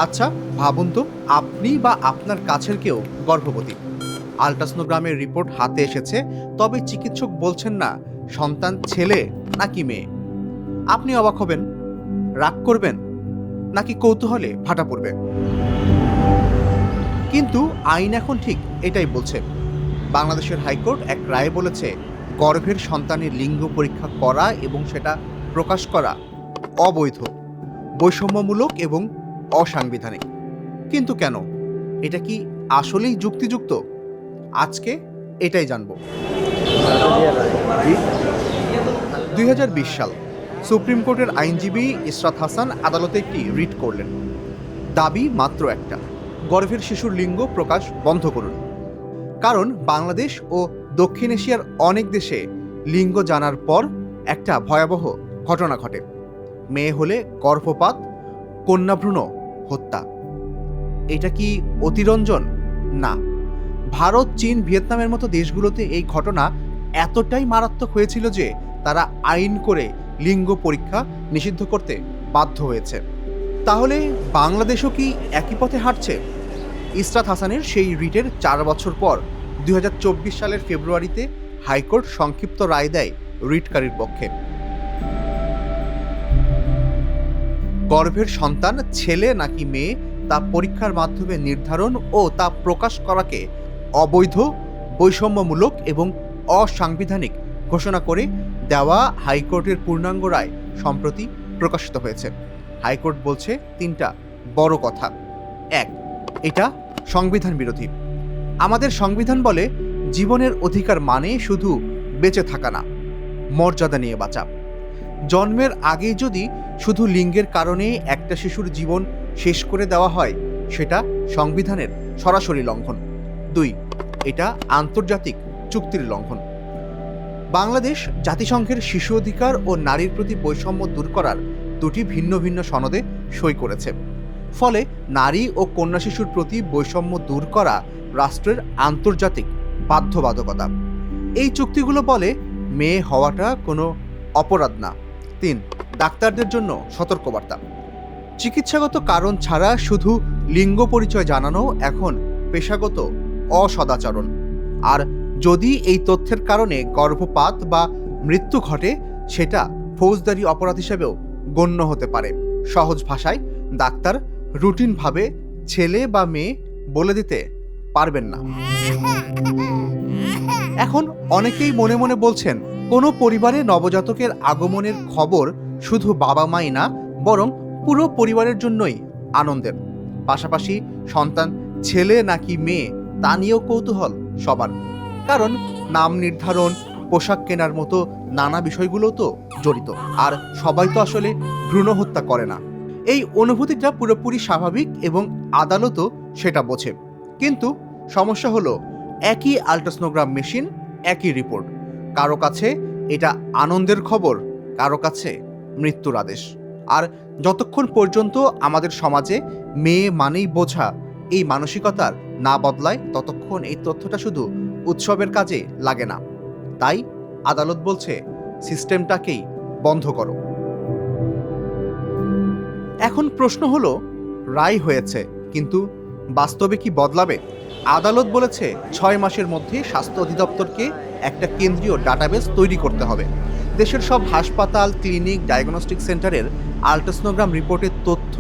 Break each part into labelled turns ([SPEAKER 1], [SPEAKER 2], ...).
[SPEAKER 1] আচ্ছা, ভাবুন তো আপনি বা আপনার কাছের কেউ গর্ভবতী। আল্ট্রাসোনোগ্রামের রিপোর্ট হাতে এসেছে, তবে চিকিৎসক বলছেন না সন্তান ছেলে নাকি মেয়ে। আপনি অবাক হবেন, রাগ করবেন, নাকি কৌতূহলে ভাটা পড়বে? কিন্তু আইন এখন ঠিক এটাই বলছে। বাংলাদেশের হাইকোর্ট এক রায়ে বলেছে গর্ভের সন্তানের লিঙ্গ পরীক্ষা করা এবং সেটা প্রকাশ করা অবৈধ, বৈষম্যমূলক এবং অসাংবিধানিক। কিন্তু কেন? এটা কি আসলেই যুক্তিযুক্ত? আজকে এটাই জানব। 2020 সাল সুপ্রিম কোর্টের আইনজীবী ইশরাত হাসান আদালতে একটি রিট করলেন। দাবি মাত্র একটা, গর্ভের শিশুর লিঙ্গ প্রকাশ বন্ধ করুন। কারণ বাংলাদেশ ও দক্ষিণ এশিয়ার অনেক দেশে লিঙ্গ জানার পর একটা ভয়াবহ ঘটনা ঘটে। মেয়ে হলে গর্ভপাত, কন্যাভ্রূণ হত্যা। এটা কি অতিরঞ্জন? না। ভারত, চীন, ভিয়েতনামের মতো দেশগুলোতে এই ঘটনা এতটাই মারাত্মক হয়েছিল যে তারা আইন করে লিঙ্গ পরীক্ষা নিষিদ্ধ করতে বাধ্য হয়েছে। তাহলে বাংলাদেশও কি একই পথে হাঁটছে? ইশরাত হাসানের সেই রিটের 4 বছর পর 2024 সালের ফেব্রুয়ারিতে হাইকোর্ট সংক্ষিপ্ত রায় দেয় রিটকারীর পক্ষে। গর্ভের সন্তান ছেলে নাকি মেয়ে তা পরীক্ষার মাধ্যমে নির্ধারণ ও তা প্রকাশ করাকে অবৈধ, বৈষম্যমূলক এবং অসাংবিধানিক ঘোষণা করে দেওয়া হাইকোর্টের পূর্ণাঙ্গ রায় সম্প্রতি প্রকাশিত হয়েছে। হাইকোর্ট বলছে 3টা বড় কথা। 1, এটা সংবিধান বিরোধী। আমাদের সংবিধান বলে জীবনের অধিকার মানে শুধু বেঁচে থাকা না, মর্যাদা নিয়ে বাঁচা। জন্মের আগেই যদি শুধু লিঙ্গের কারণে একটা শিশুর জীবন শেষ করে দেওয়া হয়, সেটা সংবিধানের সরাসরি লঙ্ঘন। 2, এটা আন্তর্জাতিক চুক্তির লঙ্ঘন। বাংলাদেশ জাতিসংঘের শিশু অধিকার ও নারীর প্রতি বৈষম্য দূর করার 2টি ভিন্ন ভিন্ন সনদে সই করেছে। ফলে নারী ও কন্যা শিশুর প্রতি বৈষম্য দূর করা রাষ্ট্রের আন্তর্জাতিক বাধ্যবাধকতা। এই চুক্তিগুলো বলে মেয়ে হওয়াটা কোনো অপরাধ না। 3, ডাক্তারদের জন্য সতর্কবার্তা। চিকিৎসাগত কারণ ছাড়া শুধু লিঙ্গ পরিচয় জানানো এখন পেশাগত অসদাচরণ। আর যদি এই তথ্যের কারণে গর্ভপাত বা মৃত্যু ঘটে, সেটা ফৌজদারি অপরাধ হিসেবেও গণ্য হতে পারে। সহজ ভাষায়, ডাক্তার রুটিনভাবে ছেলে বা মেয়ে বলে দিতে পারবেন না। এখন অনেকেই মনে মনে বলছেন, কোনো পরিবারে নবজাতকের আগমনের খবর শুধু বাবা মাই না, বরং পুরো পরিবারের জন্যই আনন্দের। পাশাপাশি সন্তান ছেলে নাকি মেয়ে তা নিয়েও কৌতূহল সবার। কারণ নাম নির্ধারণ, পোশাক কেনার মতো নানা বিষয়গুলো তো জড়িত। আর সবাই তো আসলে ভ্রূণ হত্যা করে না। এই অনুভূতিটা পুরোপুরি স্বাভাবিক এবং আদালতও সেটা বোঝে। কিন্তু সমস্যা হলো, একই আল্ট্রাসোনোগ্রাম মেশিন, একই রিপোর্ট। কারো কাছে এটা আনন্দের খবর, কারো কাছে মৃত্যুর আদেশ। আর যতক্ষণ পর্যন্ত আমাদের সমাজে মেয়ে মানেই বোঝা এই মানসিকতার না বদলায়, ততক্ষণ এই তথ্যটা শুধু উৎসবের কাজে লাগে না। তাই আদালত বলছে, সিস্টেমটাকেই বন্ধ করো। এখন প্রশ্ন হলো, রায় হয়েছে, কিন্তু বাস্তবে কি বদলাবে? আদালত বলেছে 6 মাসের মধ্যে স্বাস্থ্য অধিদপ্তরকে একটা কেন্দ্রীয় ডাটাবেস তৈরি করতে হবে। দেশের সব হাসপাতাল, ক্লিনিক, ডায়াগনস্টিক সেন্টারের আল্ট্রাসোনোগ্রাম রিপোর্টের তথ্য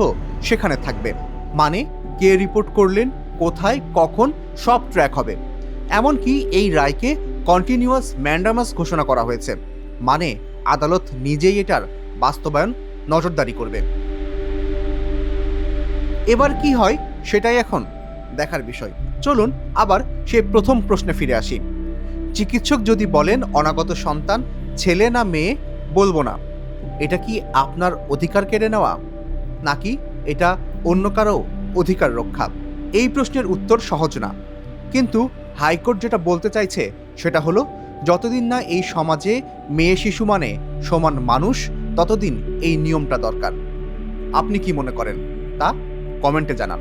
[SPEAKER 1] সেখানে থাকবে। মানে কে রিপোর্ট করলেন, কোথায়, কখন, সব ট্র্যাক হবে। এমনকি এই রায়কে কন্টিনিউয়াস ম্যান্ডামাস ঘোষণা করা হয়েছে। মানে আদালত নিজেই এটার বাস্তবায়ন নজরদারি করবে। এবার কি হয় সেটাই এখন দেখার বিষয়। চলুন আবার সে প্রথম প্রশ্নে ফিরে আসি। চিকিৎসক যদি বলেন অনাগত সন্তান ছেলে না মেয়ে বলবো না, এটা কি আপনার অধিকার কেড়ে নেওয়া, নাকি এটা অন্য কারো অধিকার রক্ষা? এই প্রশ্নের উত্তর সহজ না। কিন্তু হাইকোর্ট যেটা বলতে চাইছে সেটা হলো, যতদিন না এই সমাজে মেয়ে শিশু মানে সমান মানুষ, ততদিন এই নিয়মটা দরকার। আপনি কি মনে করেন তা কমেন্টে জানান।